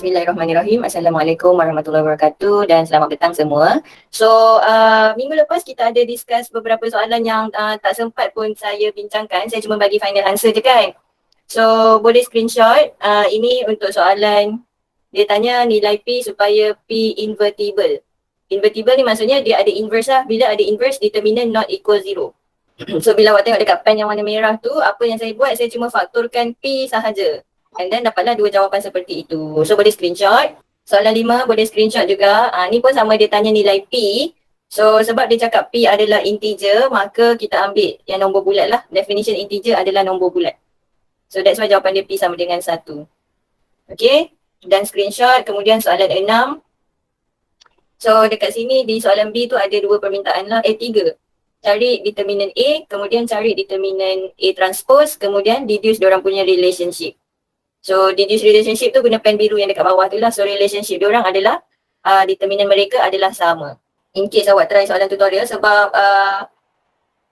Bismillahirrahmanirrahim. Assalamualaikum warahmatullahi wabarakatuh dan selamat petang semua. So, minggu lepas kita ada discuss beberapa soalan yang tak sempat pun saya bincangkan. Saya cuma bagi final answer je kan. So, boleh screenshot. Ini untuk soalan, dia tanya nilai P supaya P invertible. Invertible ni maksudnya dia ada inverse lah. Bila ada inverse, determinant not equal 0. So, bila awak tengok dekat pen yang warna merah tu, apa yang saya buat, saya cuma fakturkan P sahaja. And then dapatlah dua jawapan seperti itu. So boleh screenshot. Soalan 5 boleh screenshot juga. Ni pun sama, dia tanya nilai P. So sebab dia cakap P adalah integer, maka kita ambil yang nombor bulat lah. Definition integer adalah nombor bulat. So that's why jawapan dia P sama dengan 1. Okay. Dan screenshot. Kemudian soalan 6. So dekat sini di soalan B tu ada dua permintaan lah. 3. Cari determinant A, kemudian cari determinant A transpose, kemudian deduce diorang punya relationship. So deduce relationship tu guna pen biru yang dekat bawah tu lah. So relationship diorang adalah determinant mereka adalah sama. In case awak try soalan tutorial, sebab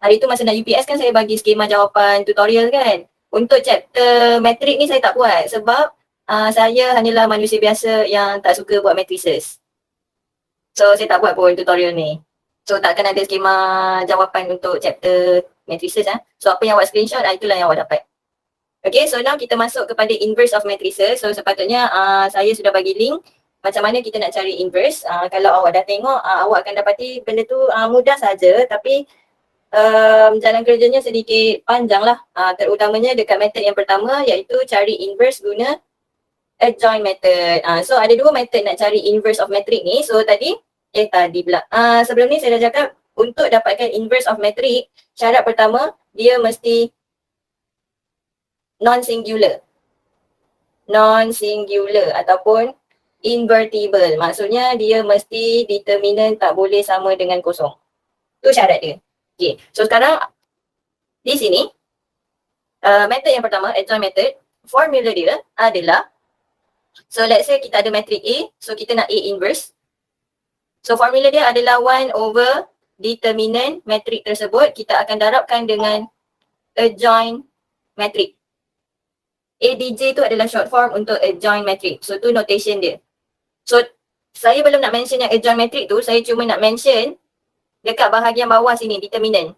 hari tu masa nak UPS kan saya bagi skema jawapan tutorial kan. Untuk chapter metrik ni saya tak buat sebab saya hanyalah manusia biasa yang tak suka buat matrices. So saya tak buat pun tutorial ni. So takkan ada skema jawapan untuk chapter matrices . So apa yang awak screenshot itulah yang awak dapat. Okay, so now kita masuk kepada inverse of matrices. So sepatutnya saya sudah bagi link macam mana kita nak cari inverse. Kalau awak dah tengok, awak akan dapati benda tu mudah saja, tapi jalan kerjanya sedikit panjang lah. Terutamanya dekat method yang pertama, iaitu cari inverse guna adjoint method. So ada dua method nak cari inverse of matrix ni. So tadi pula. Sebelum ni saya dah cakap, untuk dapatkan inverse of matrix, syarat pertama dia mesti non-singular ataupun invertible. Maksudnya dia mesti determinant tak boleh sama dengan kosong. Tu syarat dia. Okay. So sekarang di sini method yang pertama, adjoint method, formula dia adalah, so let's say kita ada matrix A, so kita nak A inverse. So formula dia adalah 1 over determinant matrix tersebut kita akan darabkan dengan adjoint matrix. ADJ tu adalah short form untuk adjoint matrix. So tu notation dia. So saya belum nak mention yang adjoint matrix tu, saya cuma nak mention dekat bahagian bawah sini, determinant.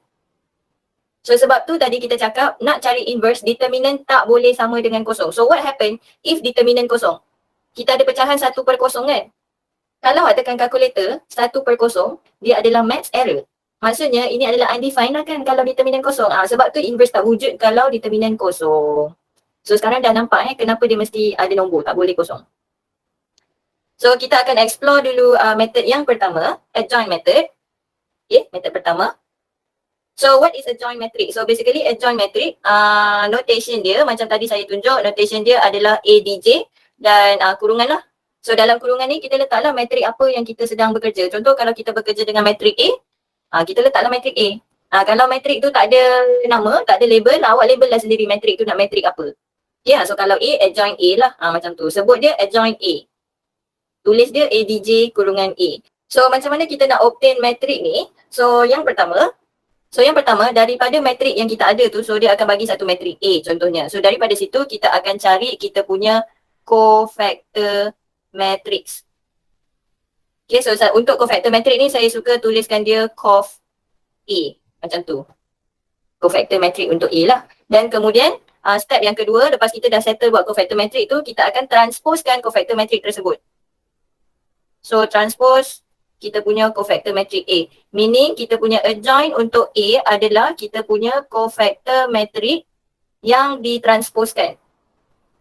So sebab tu tadi kita cakap nak cari inverse, determinant tak boleh sama dengan kosong. So what happen if determinant kosong? Kita ada pecahan 1/0 kan? Kalau awak tekan kalkulator 1/0, dia adalah maths error. Maksudnya ini adalah undefined lah kan kalau determinant kosong. Sebab tu inverse tak wujud kalau determinant kosong. So sekarang dah nampak kenapa dia mesti ada nombor, tak boleh kosong. So kita akan explore dulu method yang pertama, adjoint method. Okay, method pertama. So what is adjoint matrix? So basically adjoint matrix, notation dia macam tadi saya tunjuk, notation dia adalah ADJ dan kurungan lah. So dalam kurungan ni kita letaklah matrik apa yang kita sedang bekerja. Contoh kalau kita bekerja dengan matrik A, kita letaklah matrik A. Kalau matrik tu tak ada nama, tak ada label, awak label lah sendiri matrik tu nak matrik apa. So kalau A, adjoint A lah, macam tu. Sebut dia adjoint A. Tulis dia ADJ kurungan A. So macam mana kita nak obtain matrik ni? So yang pertama daripada matrik yang kita ada tu, so dia akan bagi satu matrik A contohnya. So daripada situ kita akan cari kita punya cofactor matrix. Okay, so untuk cofactor matrix ni saya suka tuliskan dia cof A. Macam tu. Cofactor matrix untuk A lah. Dan kemudian step yang kedua, lepas kita dah settle buat cofactor matrix tu, kita akan transposekan cofactor matrix tersebut. So transpose kita punya cofactor matrix A. Meaning kita punya adjoint untuk A adalah kita punya cofactor matrix yang ditransposekan.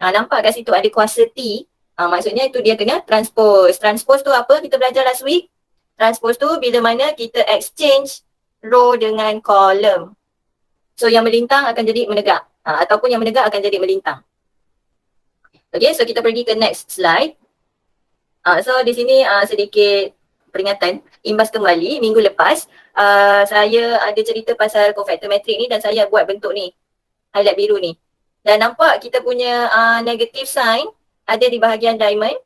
Nampak kat situ ada kuasa T. Maksudnya itu dia kena transpose. Transpose tu apa? Kita belajar last week. Transpose tu bila mana kita exchange row dengan column. So yang melintang akan jadi menegak. Ataupun yang menegak akan jadi melintang. Okay, so kita pergi ke next slide. So di sini sedikit peringatan. Imbas kembali minggu lepas, saya ada cerita pasal cofactor matrix ni dan saya buat bentuk ni. Highlight biru ni. Dan nampak kita punya negative sign ada di bahagian diamond.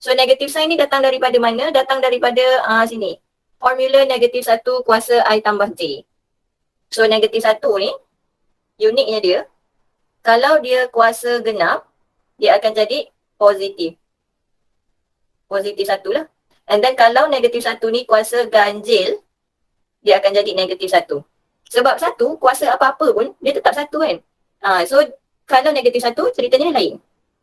So negative sign ni datang daripada mana? Datang daripada sini. Formula negative 1 kuasa I tambah J. So negative 1 ni, uniknya dia, kalau dia kuasa genap, dia akan jadi positif. positif 1 lah. And then kalau negatif 1 ni kuasa ganjil, dia akan jadi negatif 1. Sebab 1 kuasa apa-apa pun dia tetap 1 kan. So kalau negatif 1 ceritanya lain.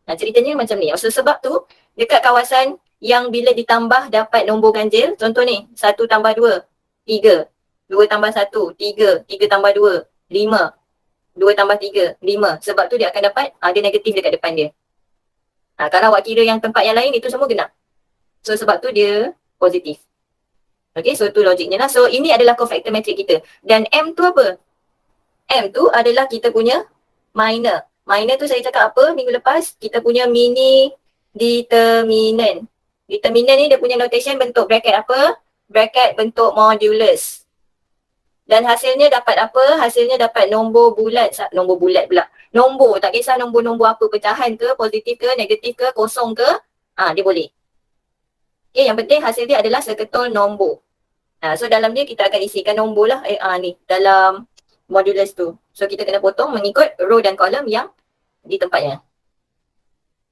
Ceritanya macam ni. So sebab tu dekat kawasan yang bila ditambah dapat nombor ganjil, contoh ni 1 tambah 2, 3, 2 tambah 1, 3, 3 tambah 2, 5, 2 tambah 3, 5. Sebab tu dia akan dapat ada negatif dekat depan dia. Kalau awak kira yang tempat yang lain itu semua genap. So sebab tu dia positif. Okay, so tu logiknya lah. So ini adalah cofactor matrix kita. Dan M tu apa? M tu adalah kita punya minor. Minor tu saya cakap apa minggu lepas? Kita punya mini determinant. Determinant ni dia punya notation bentuk bracket apa? Bracket bentuk modulus. Dan hasilnya dapat apa? Hasilnya dapat nombor bulat pula. Nombor, tak kisah nombor-nombor apa, pecahan ke, positif ke, negatif ke, kosong ke, dia boleh. Okay, yang penting hasil dia adalah seketul nombor. So dalam dia kita akan isikan nombor lah ni dalam modulus tu. So kita kena potong mengikut row dan kolom yang di tempatnya.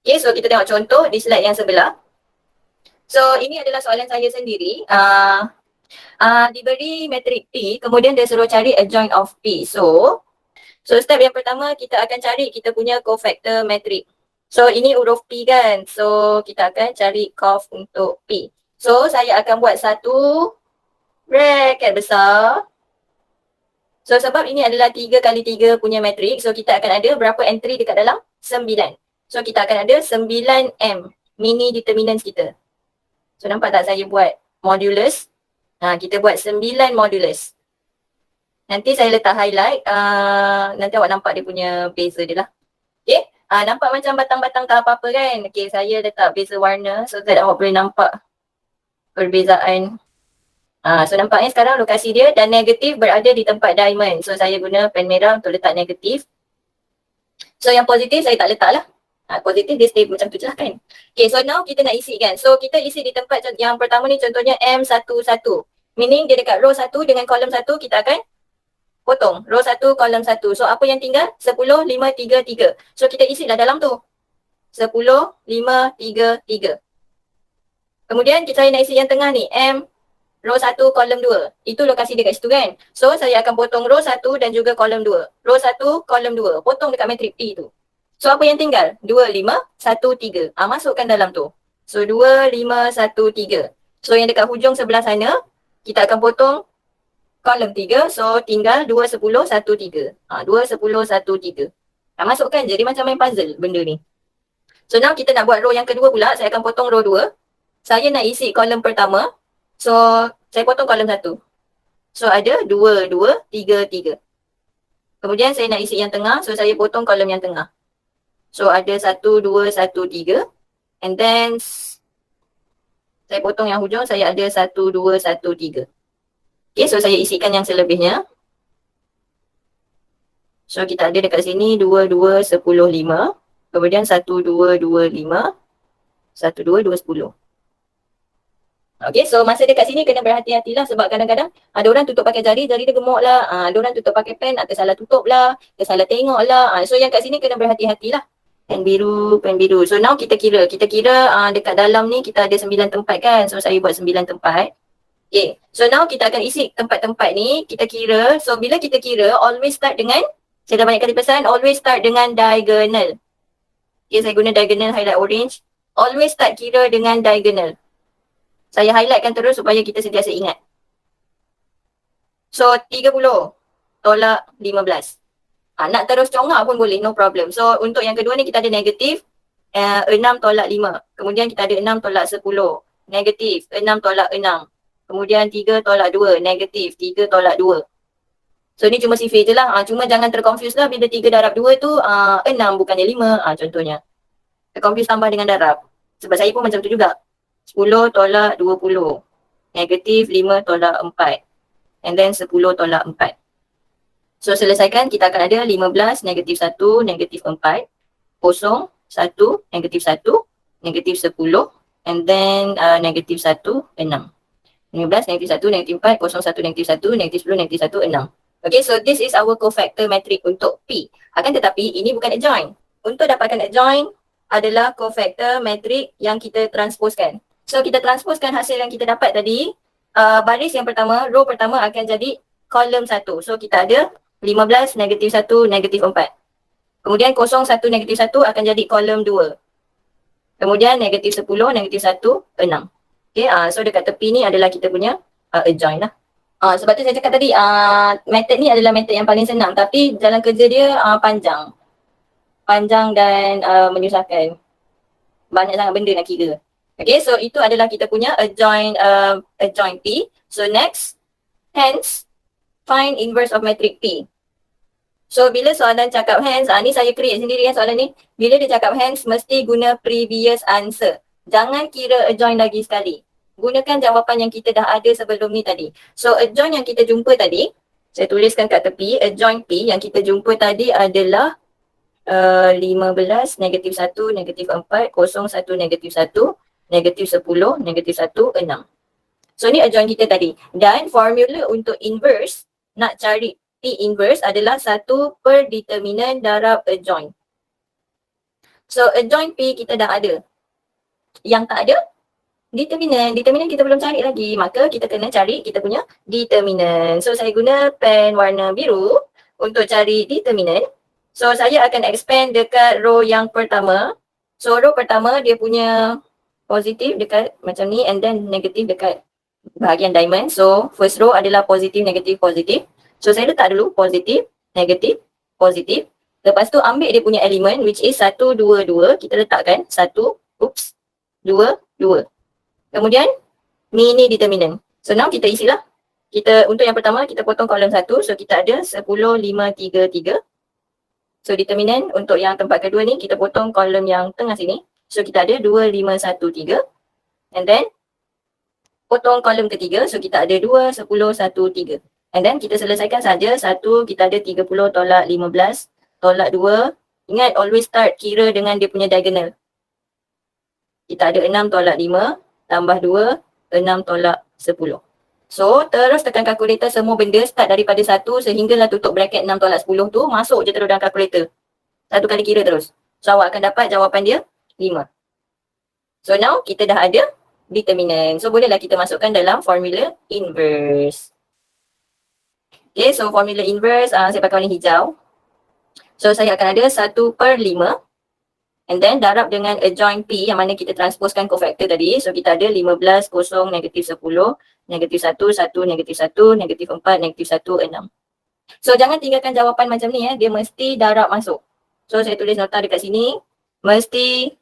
Okay, so kita tengok contoh di slide yang sebelah. So ini adalah soalan saya sendiri. Diberi matrik P, kemudian dia suruh cari adjoint of P. So step yang pertama kita akan cari kita punya cofactor matrik. So ini huruf P kan. So kita akan cari cof untuk P. So saya akan buat satu bracket besar. So sebab ini adalah 3x3 punya matrik. So kita akan ada berapa entry dekat dalam? 9. So kita akan ada 9M mini determinants kita. So nampak tak saya buat modulus? Kita buat 9 modulus. Nanti saya letak highlight. Nanti awak nampak dia punya beza dia lah. Okay. Nampak macam batang-batang tak apa-apa kan? Okay, saya letak beza warna so that awak boleh nampak perbezaan. So nampaknya sekarang lokasi dia dan negatif berada di tempat diamond. So saya guna pen merah untuk letak negatif. So yang positif saya tak letak lah. Positif dia stay macam tu je lah kan. Okay, so now kita nak isi kan. So kita isi di tempat yang pertama ni contohnya M11. Meaning dia dekat row 1 dengan kolom 1 kita akan potong. Row 1, kolom 1. So apa yang tinggal? 10, 5, 3, 3. So kita isi lah dalam tu. 10, 5, 3, 3. Kemudian saya nak isi yang tengah ni. M row 1, kolom 2. Itu lokasi dia kat situ kan. So saya akan potong row 1 dan juga kolom 2. Row 1, kolom 2. Potong dekat matrik P tu. So apa yang tinggal? 2, 5, 1, 3. Masukkan dalam tu. So 2, 5, 1, 3. So yang dekat hujung sebelah sana, kita akan potong kolom 3. So tinggal 2, 10, 1, 3. 2, 10, 1, 3. Masukkan je. Dia macam main puzzle benda ni. So now kita nak buat row yang kedua pula. Saya akan potong row 2. Saya nak isi kolom pertama. So saya potong kolom 1. So ada 2, 2, 3, 3. Kemudian saya nak isi yang tengah. So saya potong kolom yang tengah. So ada 1, 2, 1, 3. And then saya potong yang hujung. Saya ada 1, 2, 1, 3. Okay, so saya isikan yang selebihnya. So kita ada dekat sini 2, 2, 10, 5. Kemudian 1, 2, 2, 5. 1, 2, 2, 10. Okay, so masa dekat sini kena berhati-hatilah sebab kadang-kadang ada orang tutup pakai jari dia gemuk lah. Ada orang tutup pakai pen, tersalah tutup lah, tersalah tengok lah. So yang kat sini kena berhati-hatilah. Pen biru, pen biru. So now kita kira dekat dalam ni kita ada 9 tempat kan. So saya buat 9 tempat. Okay, so now kita akan isi tempat-tempat ni, kita kira. So bila kita kira, always start dengan, saya dah banyak kali pesan, always start dengan diagonal. Okay, saya guna diagonal highlight orange. Always start kira dengan diagonal. Saya highlightkan terus supaya kita sentiasa ingat. So 30 tolak 15. Nak terus congak pun boleh, no problem. So untuk yang kedua ni kita ada negatif 6 tolak 5. Kemudian kita ada 6 tolak 10. Negatif 6 tolak 6. Kemudian 3 tolak 2. Negatif 3 tolak 2. So ni cuma sifir je lah. Cuma jangan terconfuse lah bila 3 darab 2 tu 6 bukannya 5 contohnya. Terconfuse tambah dengan darab. Sebab saya pun macam tu juga. 10 tolak 20. Negatif 5 tolak 4. And then 10 tolak 4. So selesaikan kita akan ada 15, negatif 1, negatif 4. Kosong, 1, negatif 1, negatif 10. And then negatif 1, 6. 15, negatif 1, negatif 4, kosong 1, negatif 1, negatif 10, negatif 1, 6. Okay, so this is our cofactor matrix untuk P. Akan tetapi ini bukan adjoint. Untuk dapatkan adjoint adalah cofactor matrix yang kita transposkan. So kita transposkan hasil yang kita dapat tadi, baris yang pertama, row pertama akan jadi kolom 1. So kita ada 15, negatif 1, negatif 4. Kemudian 0, 1, negatif 1 akan jadi kolom 2. Kemudian negatif 10, negatif 1, 6. Okay, so dekat tepi ni adalah kita punya adjoin lah. Sebab tu saya cakap tadi, method ni adalah method yang paling senang, tapi jalan kerja dia panjang. Panjang dan menyusahkan. Banyak sangat benda nak kira. Okay, so itu adalah kita punya adjoin P. So next, hence, find inverse of matrix P. So bila soalan cakap hence, ni saya create sendiri soalan ni. Bila dia cakap hence, mesti guna previous answer. Jangan kira adjoin lagi sekali. Gunakan jawapan yang kita dah ada sebelum ni tadi. So adjoin yang kita jumpa tadi, saya tuliskan kat tepi, adjoin P yang kita jumpa tadi adalah 15, negatif 1, negatif 4, 0, 1, negatif 1, negatif 10, negatif 1, 6. So ni adjoin kita tadi. Dan formula untuk inverse, nak cari P inverse adalah 1 per determinant darab adjoin. So adjoin P kita dah ada. Yang tak ada, determinant. Determinant kita belum cari lagi. Maka kita kena cari kita punya determinant. So saya guna pen warna biru untuk cari determinant. So saya akan expand dekat row yang pertama. So row pertama dia punya positif dekat macam ni and then negatif dekat bahagian diamond. So first row adalah positif, negatif, positif. So saya letak dulu positif, negatif, positif. Lepas tu ambil dia punya elemen which is 1, 2, 2. Kita letakkan 1, 2, 2. Kemudian mini determinant. So now kita isilah. Kita untuk yang pertama kita potong kolom 1. So kita ada 10, 5, 3, 3. So determinant untuk yang tempat kedua ni kita potong kolom yang tengah sini. So kita ada 2, 5, 1, 3. And then potong kolom ketiga. So kita ada 2, 10, 1, 3. And then kita selesaikan saja. 1 kita ada 30 tolak 15 tolak 2. Ingat always start kira dengan dia punya diagonal. Kita ada 6 tolak 5 tambah 2, 6 tolak 10. So terus tekan kalkulator semua benda start daripada 1 sehinggalah tutup bracket 6 tolak 10 tu masuk je terus dalam kalkulator. Satu kali kira terus. So awak akan dapat jawapan dia 5. So now kita dah ada determinant. So bolehlah kita masukkan dalam formula inverse. Okay, so formula inverse saya pakai warna hijau. So saya akan ada 1 per 5. And then darab dengan adjoin P yang mana kita transposkan cofactor tadi. So kita ada 15, 0, negatif 10, negatif 1, 1, negatif 1, negatif 4, negatif 1, 6. So jangan tinggalkan jawapan macam ni dia mesti darab masuk. So saya tulis nota dekat sini. Mesti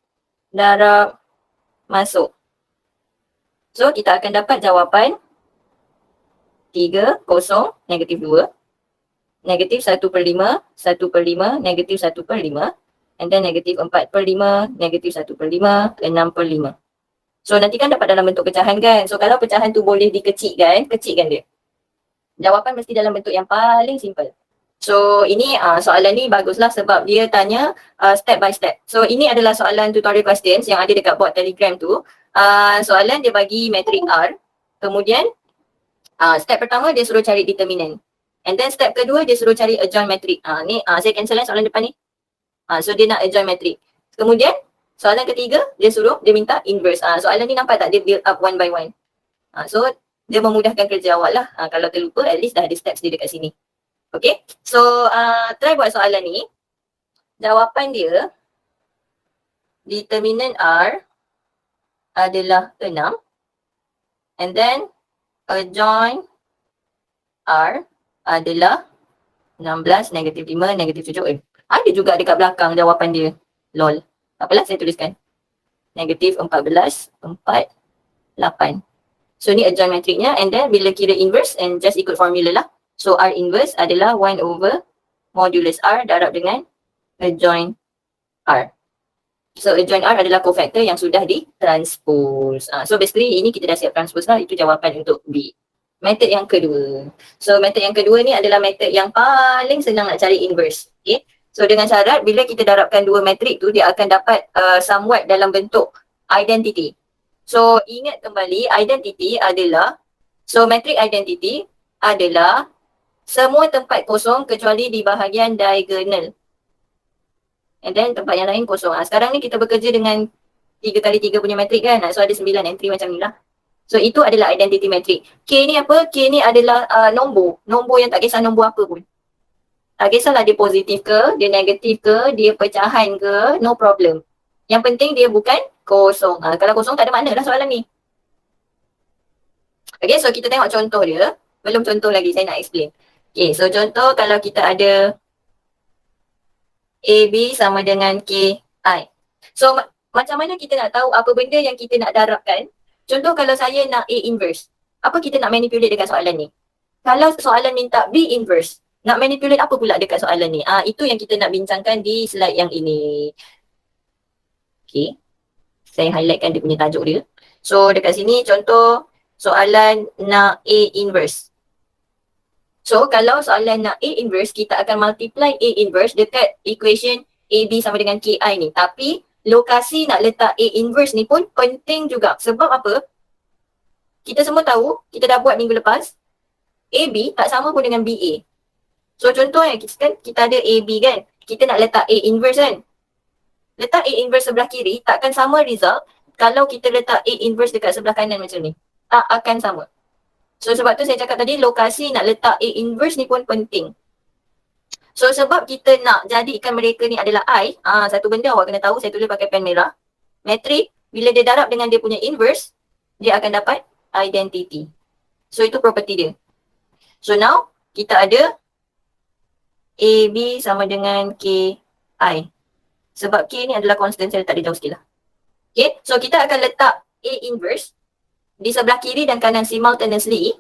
darab masuk. So kita akan dapat jawapan 3, 0, negatif 2. Negatif 1 per 5, 1 per 5, negatif 1 per 5. And then negatif 4 per 5, negatif 1 per 5, 6 per 5. So nanti kan dapat dalam bentuk pecahan kan. So kalau pecahan tu boleh dikecilkan, kecilkan dia. Jawapan mesti dalam bentuk yang paling simple. So ini soalan ni baguslah sebab dia tanya step by step. So ini adalah soalan tutorial questions yang ada dekat board Telegram tu. Soalan dia bagi matrik R. Kemudian step pertama dia suruh cari determinant. And then step kedua dia suruh cari adjoint matrik. Ni saya cancel soalan depan ni. So dia nak adjoint matrik. Kemudian soalan ketiga dia minta inverse. Soalan ni nampak tak dia build up one by one. So dia memudahkan kerja awak lah. Kalau terlupa at least dah ada steps dia dekat sini. Okay. So try buat soalan ni. Jawapan dia determinant R adalah 6. And then adjoint R adalah 16, negatif 5, negatif 7. Ada juga dekat belakang jawapan dia. Lol. Tak apalah saya tuliskan. Negatif 14, 4, 8. So ni adjoint matriknya and then bila kira inverse and just ikut formula lah. So R inverse adalah 1 over modulus R darab dengan adjoint R. So adjoint R adalah cofactor yang sudah ditranspose. So basically ini kita dah siap transpose lah. Itu jawapan untuk B. Method yang kedua. So method yang kedua ni adalah method yang paling senang nak cari inverse. Okay. So dengan syarat bila kita darabkan dua matrik tu dia akan dapat somewhat dalam bentuk identity. So ingat kembali identity adalah, so matrik identity adalah semua tempat kosong kecuali di bahagian diagonal. And then tempat yang lain kosong. Sekarang ni kita bekerja dengan 3 kali 3 punya matrik kan. So ada 9 entry macam ni lah. So itu adalah identity matrik. K ni apa? K ni adalah nombor. Nombor yang tak kisah nombor apa pun. Tak kisahlah dia positif ke, dia negatif ke, dia pecahan ke, no problem. Yang penting dia bukan kosong. Kalau kosong tak ada makna dah soalan ni. Okay, so kita tengok contoh dia. Belum contoh lagi, saya nak explain. Okay, so contoh kalau kita ada AB sama dengan KI. So, macam mana kita nak tahu apa benda yang kita nak darabkan? Contoh kalau saya nak A inverse. Apa kita nak manipulate dekat soalan ni? Kalau soalan minta B inverse, nak manipulate apa pula dekat soalan ni? Itu yang kita nak bincangkan di slide yang ini. Okay. Saya highlightkan dia punya tajuk dia. So, dekat sini contoh soalan nak A inverse. So, kalau soalan nak A inverse, kita akan multiply A inverse dekat equation AB sama dengan KI ni. Tapi, lokasi nak letak A inverse ni pun penting juga. Sebab apa? Kita semua tahu, kita dah buat minggu lepas, AB tak sama pun dengan BA. So, contoh kita ada AB kan? Kita nak letak A inverse kan? Letak A inverse sebelah kiri takkan sama result kalau kita letak A inverse dekat sebelah kanan macam ni. Tak akan sama. So sebab tu saya cakap tadi lokasi nak letak A inverse ni pun penting. So sebab kita nak jadikan mereka ni adalah I, satu benda awak kena tahu, saya tulis pakai pen merah. Metrik, bila dia darab dengan dia punya inverse, dia akan dapat identity. So itu property dia. So now, kita ada AB sama dengan KI. Sebab K ni adalah constant, saya letak dia jauh sikit lah. Okay, so kita akan letak A inverse di sebelah kiri dan kanan simultaneously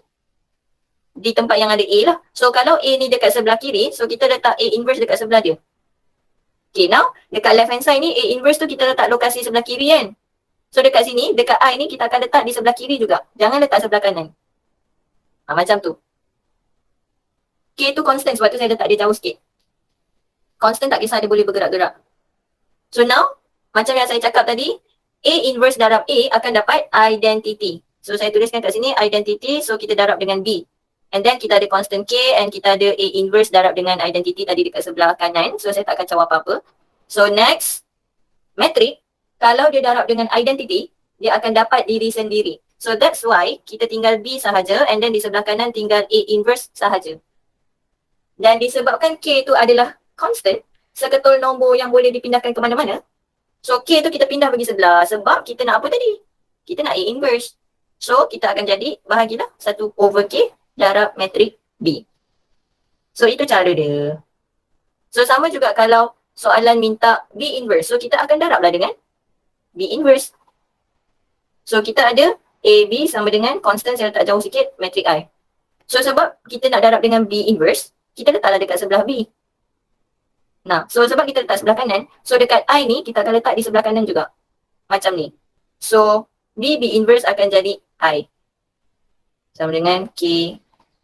di tempat yang ada A lah. So kalau A ni dekat sebelah kiri, so kita letak A inverse dekat sebelah dia. Okay, now dekat left hand side ni A inverse tu kita letak lokasi sebelah kiri kan. So dekat sini, dekat I ni kita akan letak di sebelah kiri juga. Jangan letak sebelah kanan. Macam tu. K tu constant, sebab tu saya letak dia jauh sikit. Constant tak kisah dia boleh bergerak-gerak. So now, macam yang saya cakap tadi, A inverse darab A akan dapat identity. So saya tuliskan kat sini identity, so kita darab dengan B. And then kita ada constant K and kita ada A inverse darab dengan identity tadi dekat sebelah kanan. So saya tak kacau apa-apa. So next, metrik, kalau dia darab dengan identity, dia akan dapat diri sendiri. So that's why kita tinggal B sahaja and then di sebelah kanan tinggal A inverse sahaja. Dan disebabkan K tu adalah constant, seketul nombor yang boleh dipindahkan ke mana-mana. So K tu kita pindah bagi sebelah sebab kita nak apa tadi? Kita nak A inverse. So kita akan jadi bahagilah 1 over K darab metrik B. So itu cara dia. So sama juga kalau soalan minta B inverse. So kita akan darablah dengan B inverse. So kita ada AB sama dengan constant, saya letak jauh sikit, metrik I. So sebab kita nak darab dengan B inverse, kita letaklah dekat sebelah B. Nah, so sebab kita letak sebelah kanan, so dekat I ni kita akan letak di sebelah kanan juga. Macam ni. So B inverse akan jadi I. Sama dengan K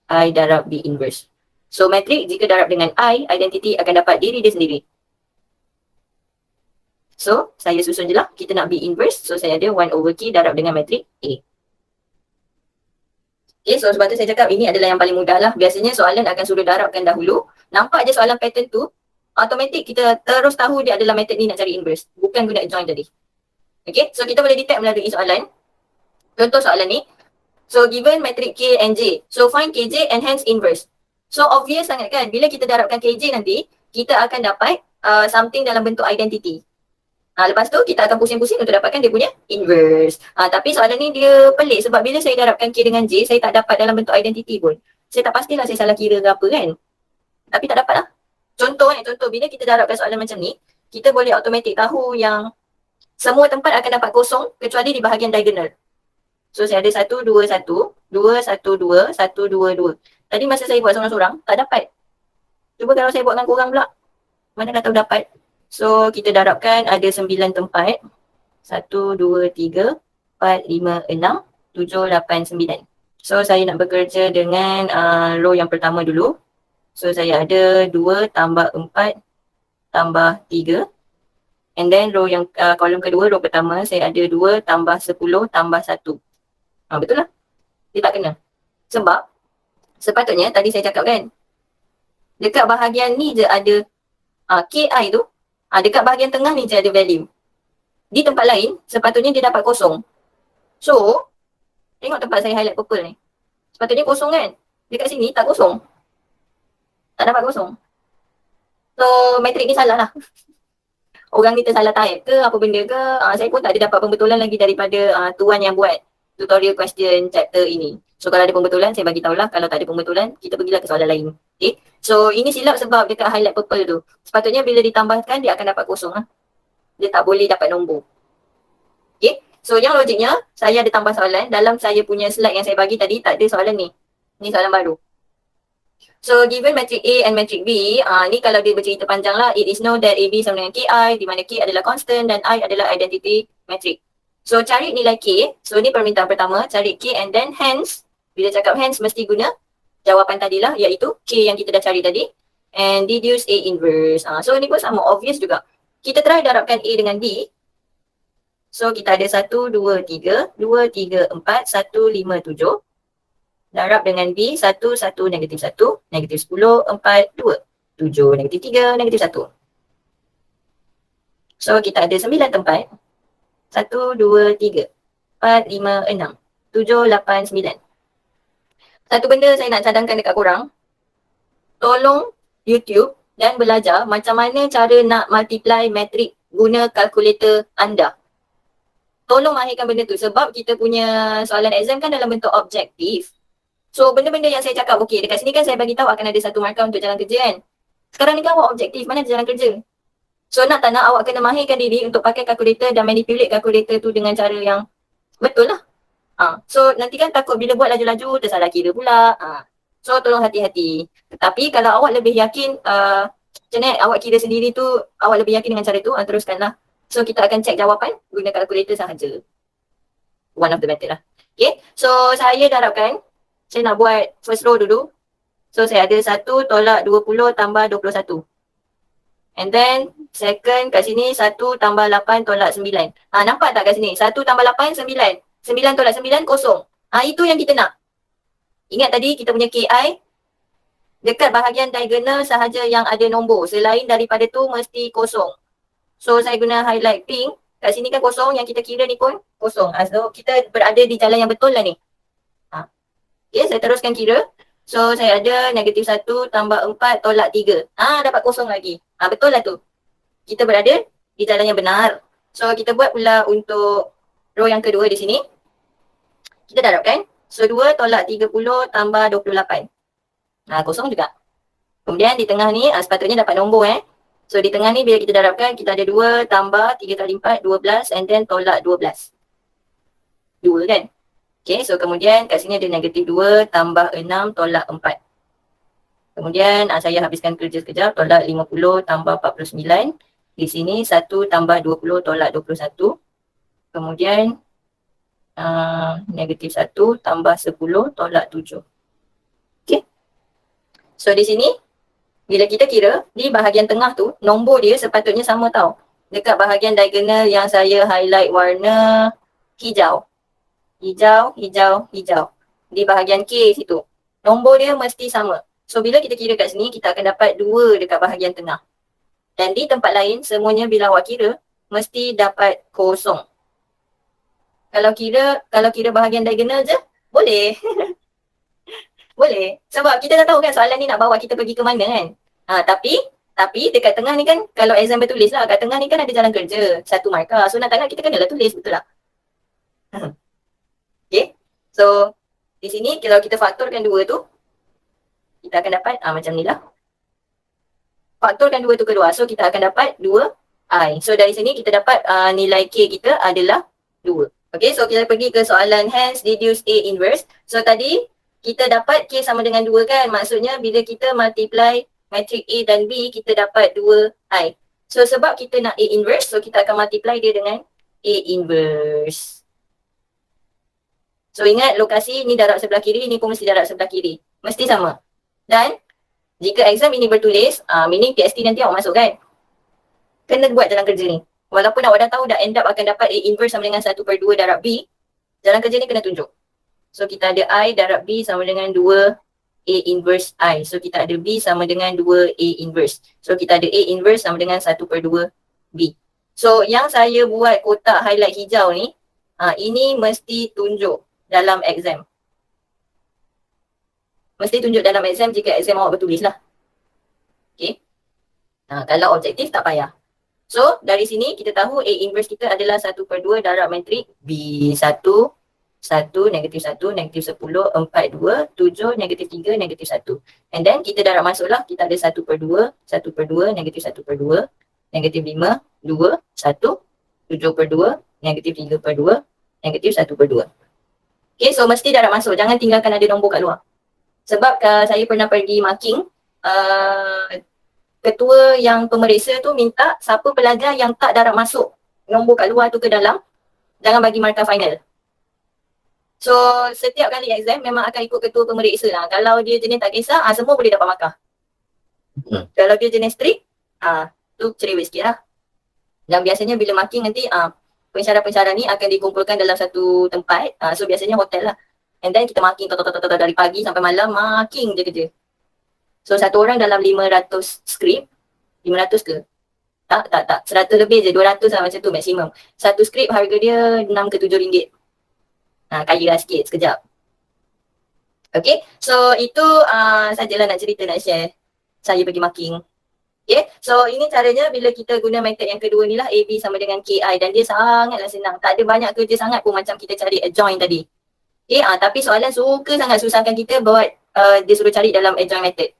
I darab B inverse. So metrik jika darab dengan I, identity akan dapat diri dia sendiri. So saya susun je lah, kita nak B inverse. So saya ada 1 over K darab dengan metrik A. Okay, so sebab tu saya cakap ini adalah yang paling mudah lah. Biasanya soalan akan suruh darabkan dahulu. Nampak je soalan pattern tu, automatik kita terus tahu dia adalah method ni nak cari inverse. Bukan guna join tadi. Okay, so kita boleh detect melalui soalan. Contoh soalan ni. So given matrix K and J. So find KJ and hence inverse. So obvious sangat kan. Bila kita darabkan KJ nanti, kita akan dapat something dalam bentuk identity. Lepas tu kita akan pusing-pusing untuk dapatkan dia punya inverse. Tapi soalan ni dia pelik sebab bila saya darabkan K dengan J, saya tak dapat dalam bentuk identity pun. Saya tak pastilah saya salah kira ke apa kan. Tapi tak dapat lah. Contoh bila kita darabkan soalan macam ni, kita boleh automatik tahu yang semua tempat akan dapat kosong kecuali di bahagian diagonal. So saya ada 1, 2, 1, 2, 1, 2, 1, 2, 2. Tadi masa saya buat seorang-seorang, tak dapat. Cuba kalau saya buat dengan korang pula, mana dah tahu dapat. So kita darabkan ada 9 tempat. 1, 2, 3, 4, 5, 6, 7, 8, 9. So saya nak bekerja dengan row yang pertama dulu. So saya ada 2 tambah 4 tambah 3. And then row yang kolom kedua, row pertama saya ada 2 tambah 10 tambah 1. Betul lah. Dia tak kena. Sebab sepatutnya tadi saya cakap kan, dekat bahagian ni je ada KI tu. Dekat bahagian tengah ni je ada value. di tempat lain sepatutnya dia dapat kosong. So, tengok tempat saya highlight purple ni. Sepatutnya kosong kan? Dekat sini tak kosong. Tak dapat kosong. So, matrik ni salah lah. Orang ni tersalah type ke apa benda ke. Saya pun tak ada dapat pembetulan lagi daripada tuan yang buat tutorial question chapter ini. So, kalau ada pembetulan, saya bagi tahulah. Kalau tak ada pembetulan, kita pergilah ke soalan lain. Okay. So, ini silap sebab dekat highlight purple tu. Sepatutnya bila ditambahkan, dia akan dapat kosong lah. Dia tak boleh dapat nombor. Okay. So, yang logiknya, saya ada tambah soalan. Dalam saya punya slide yang saya bagi tadi, tak ada soalan ni. Ni soalan baru. So, given matrix A and matrix B, ni kalau dia bercerita panjang lah, it is known that AB sama dengan KI, di mana K adalah constant dan I adalah identity matrix. So, cari nilai K. So, ni permintaan pertama, cari K and then hence, bila cakap hence mesti guna jawapan tadilah, iaitu K yang kita dah cari tadi. And deduce A inverse. So, ni pun sama, obvious juga. Kita try darabkan A dengan B. So, kita ada 1, 2, 3, 2, 3, 4, 1, 5, 7. Darab dengan B, 1, 1, negatif 1, negatif 10, 4, 2, 7, negatif 3, negatif 1. So, kita ada 9 tempat. 1, 2, 3, 4, 5, 6, 7, 8, 9. Satu benda saya nak cadangkan dekat korang. Tolong YouTube dan belajar macam mana cara nak multiply matrik guna kalkulator anda. Tolong mahirkan benda tu sebab kita punya soalan exam kan dalam bentuk objektif. So, benda-benda yang saya cakap, okey, dekat sini kan saya bagi tahu akan ada satu markah untuk jalan kerja kan. Sekarang ni kan awak objektif, mana ada jalan kerja? So, nak tak nak awak kena mahirkan diri untuk pakai kalkulator dan manipulate kalkulator tu dengan cara yang betul lah. So, nanti kan takut bila buat laju-laju, tersalah kira pula. So, tolong hati-hati. Tapi kalau awak lebih yakin, macam ni, awak kira sendiri tu, awak lebih yakin dengan cara tu, teruskanlah. So, kita akan cek jawapan guna kalkulator sahaja. One of the method lah. Okay, so saya darabkan. Saya nak buat first row dulu. So, saya ada 1 tolak 20 tambah 21. And then, second kat sini 1 tambah 8 tolak 9. Nampak tak kat sini? 1 tambah 8, 9. 9 tolak 9, kosong. Itu yang kita nak. Ingat tadi kita punya KI. Dekat bahagian diagonal sahaja yang ada nombor. Selain daripada tu, mesti kosong. So, saya guna highlight pink. Kat sini kan kosong. Yang kita kira ni pun kosong. So, kita berada di jalan yang betul lah ni. Okay, saya teruskan kira. So, saya ada negatif 1 tambah 4 tolak 3. Dapat kosong lagi. Betul lah tu. Kita berada di jalan yang benar. So, kita buat pula untuk row yang kedua di sini. Kita darabkan. So, 2 tolak 30 tambah 28. Kosong juga. Kemudian di tengah ni, sepatutnya dapat nombor So, di tengah ni bila kita darabkan, kita ada 2 tambah 3 kali 4, 12 and then tolak 12. 2 kan? Okay, so kemudian kat sini ada negatif 2 tambah 6 tolak 4. Kemudian saya habiskan kerja sekejap, tolak 50 tambah 49. Di sini 1 tambah 20 tolak 21. Kemudian negatif 1 tambah 10 tolak 7. Okay. So di sini, bila kita kira, di bahagian tengah tu, nombor dia sepatutnya sama tau. Dekat bahagian diagonal yang saya highlight warna hijau. Hijau, hijau, hijau. Di bahagian K situ. Nombor dia mesti sama. So, bila kita kira kat sini, kita akan dapat 2 dekat bahagian tengah. Dan di tempat lain, semuanya bila awak kira, mesti dapat kosong. Kalau kira bahagian diagonal je, boleh. Boleh. Sebab kita dah tahu kan soalan ni nak bawa kita pergi ke mana kan. Tapi dekat tengah ni kan, kalau exam bertulis lah, kat tengah ni kan ada jalan kerja. Satu markah. So, nak tak nak kita kenalah tulis, betul tak? Okay, so di sini kalau kita faktorkan 2 tu, kita akan dapat macam ni lah. Faktorkan 2 tu keluar, so kita akan dapat 2i. So dari sini kita dapat nilai K kita adalah 2. Okay, so kita pergi ke soalan hence deduce A inverse. So tadi kita dapat K sama dengan 2 kan, maksudnya bila kita multiply matrik A dan B, kita dapat 2i. So sebab kita nak A inverse, so kita akan multiply dia dengan A inverse. So ingat lokasi ni darab sebelah kiri, ni pun mesti darab sebelah kiri. Mesti sama. Dan jika exam ini bertulis, meaning PST nanti awak masuk kan. Kena buat jalan kerja ni. Walaupun awak dah tahu dah end up akan dapat A inverse sama dengan 1/2 darab B, jalan kerja ni kena tunjuk. So kita ada I darab B sama dengan 2 A inverse I. So kita ada B sama dengan 2 A inverse. So kita ada A inverse sama dengan 1/2 B. So yang saya buat kotak highlight hijau ni, ini mesti tunjuk dalam exam. Mesti tunjuk dalam exam jika exam awak bertulis lah. Okay. Kalau objektif tak payah. So dari sini kita tahu A inverse kita adalah 1/2 darab matrik B1, 1, negatif 1, negatif 10, 4, 2, 7, negatif 3, negatif 1. And then kita darab masuklah, kita ada 1/2, 1/2, negatif 1/2, negatif 5, 2, 1, 7/2, negatif 3/2, negatif 1/2. Okay, so mesti darab masuk, jangan tinggalkan ada nombor kat luar. Sebab saya pernah pergi marking, ketua yang pemeriksa tu minta siapa pelajar yang tak darab masuk nombor kat luar tu ke dalam, jangan bagi markah final. So setiap kali exam memang akan ikut ketua pemeriksa lah. Kalau dia jenis tak kisah, semua boleh dapat markah. Kalau dia jenis strict, tu cerewet sikit lah. Dan biasanya bila marking nanti pensyarah-pensyarah ni akan dikumpulkan dalam satu tempat. So biasanya hotel lah. And then kita marking dari pagi sampai malam, marking je kerja. So satu orang dalam 500 skrip, 500 ke? Tak. 100 lebih je, 200 lah macam tu maksimum. Satu skrip harga dia 6 ke 7 ringgit. Kaya lah sikit sekejap. Okay, so itu sajalah nak cerita, nak share. Saya pergi marking. Okay, so ini caranya bila kita guna method yang kedua ni lah, AB sama dengan KI, dan dia sangatlah senang. Tak ada banyak kerja sangat pun macam kita cari adjoint tadi. Okay, tapi soalan suka sangat susahkan kita buat dia suruh cari dalam adjoint method.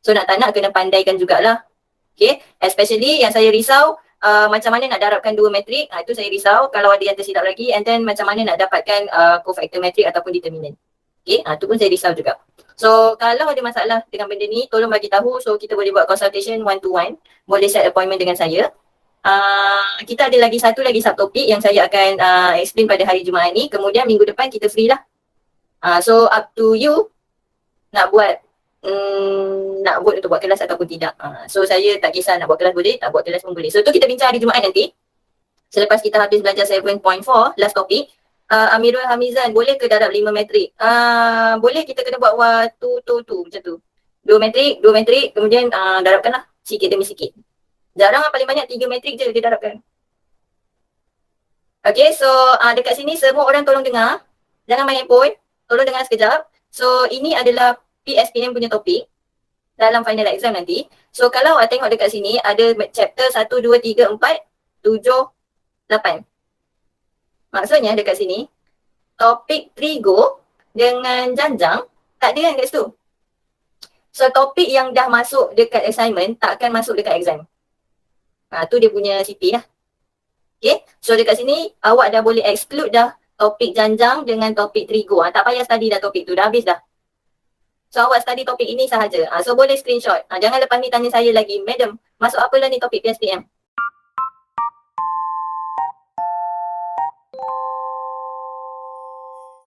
So nak tak nak kena pandaikan jugalah. Okay, especially yang saya risau macam mana nak darabkan dua metrik, itu saya risau kalau ada yang tersilap lagi. And then macam mana nak dapatkan cofactor metrik ataupun determinant. Okay, tu pun saya risau juga. So kalau ada masalah dengan benda ni, tolong bagi tahu. So kita boleh buat consultation one to one. Boleh set appointment dengan saya. Kita ada lagi satu lagi subtopik yang saya akan explain pada hari Jumaat ni. Kemudian minggu depan kita free lah. So up to you nak buat untuk buat kelas ataupun tidak. So saya tak kisah nak buat kelas boleh, tak buat kelas pun boleh. So tu kita bincang hari Jumaat nanti. Selepas kita habis belajar 7.4 last topik. Amirul Hamizan, boleh ke darab 5 metrik? Boleh, kita kena buat tu macam tu. 2 metrik, kemudian darabkanlah sikit demi sikit. Jarang paling banyak 3 metrik je dia darabkan. Okay, so dekat sini semua orang tolong dengar. Jangan main handphone, tolong dengar sekejap. So ini adalah PSPM punya topik dalam final exam nanti. So kalau awak tengok dekat sini ada chapter 1, 2, 3, 4, 7, 8. Maksudnya dekat sini topik trigo dengan janjang tak ada kan kat situ. So topik yang dah masuk dekat assignment tak akan masuk dekat exam. Tu dia punya CP lah. Okay, so dekat sini awak dah boleh exclude dah topik janjang dengan topik trigo. Tak payah study dah topik tu, dah habis dah. So awak study topik ini sahaja. So boleh screenshot. Jangan lepas ni tanya saya lagi, madam masuk apalah ni topik PSPM.